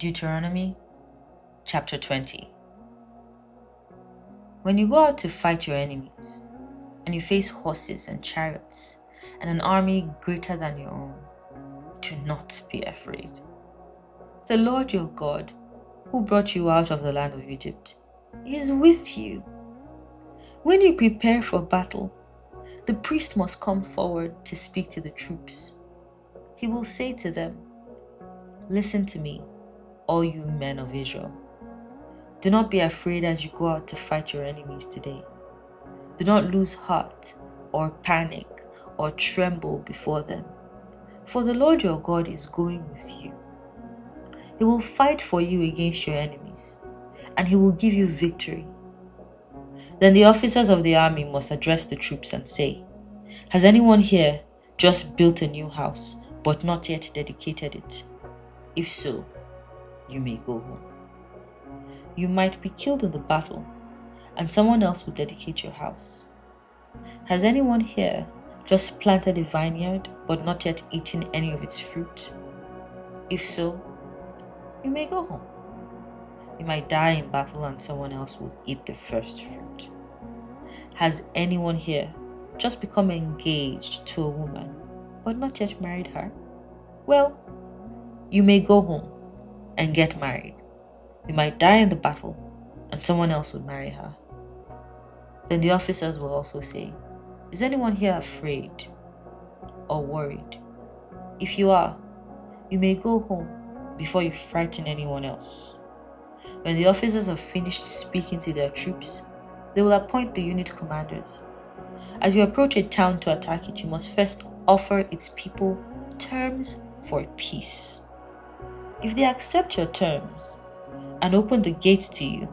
Deuteronomy chapter 20. When you go out to fight your enemies, and you face horses and chariots, and an army greater than your own, do not be afraid. The Lord your God, who brought you out of the land of Egypt, is with you. When you prepare for battle, the priest must come forward to speak to the troops. He will say to them, "Listen to me, all you men of Israel. Do not be afraid as you go out to fight your enemies today. Do not lose heart or panic or tremble before them, for the Lord your God is going with you. He will fight for you against your enemies, and he will give you victory." Then the officers of the army must address the troops and say, "Has anyone here just built a new house, but not yet dedicated it? If so, you may go home. You might be killed in the battle, and someone else will dedicate your house. Has anyone here just planted a vineyard, but not yet eaten any of its fruit? If so, you may go home. You might die in battle, and someone else will eat the first fruit. Has anyone here just become engaged to a woman, but not yet married her? Well, you may go home and get married. You might die in the battle, and someone else will marry her." Then the officers will also say, "Is anyone here afraid or worried? If you are, you may go home before you frighten anyone else." When the officers have finished speaking to their troops, they will appoint the unit commanders. As you approach a town to attack it, you must first offer its people terms for peace. If they accept your terms and open the gates to you,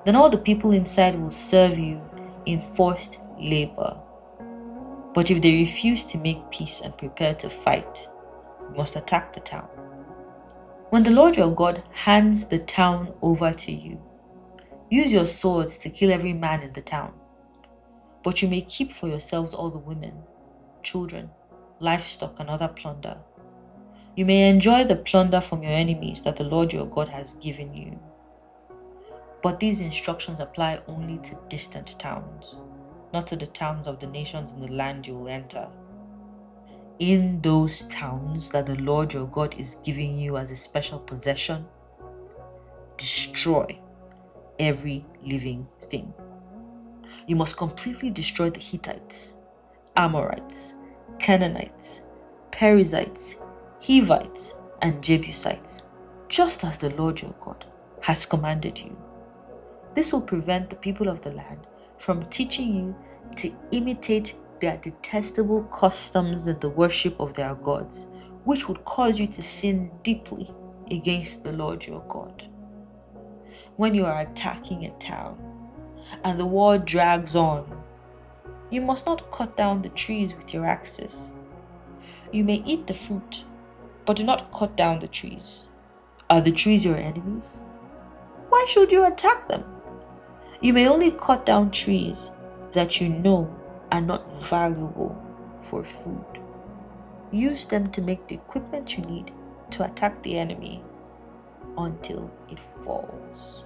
then all the people inside will serve you in forced labor. But if they refuse to make peace and prepare to fight, you must attack the town. When the Lord your God hands the town over to you, use your swords to kill every man in the town. But you may keep for yourselves all the women, children, livestock, and other plunder. You may enjoy the plunder from your enemies that the Lord your God has given you. But these instructions apply only to distant towns, not to the towns of the nations in the land you will enter. In those towns that the Lord your God is giving you as a special possession, destroy every living thing. You must completely destroy the Hittites, Amorites, Canaanites, Perizzites, Hivites, and Jebusites, just as the Lord your God has commanded you. This will prevent the people of the land from teaching you to imitate their detestable customs and the worship of their gods, which would cause you to sin deeply against the Lord your God. When you are attacking a town and the war drags on, you must not cut down the trees with your axes. You may eat the fruit, but do not cut down the trees. Are the trees your enemies? Why should you attack them? You may only cut down trees that you know are not valuable for food. Use them to make the equipment you need to attack the enemy until it falls.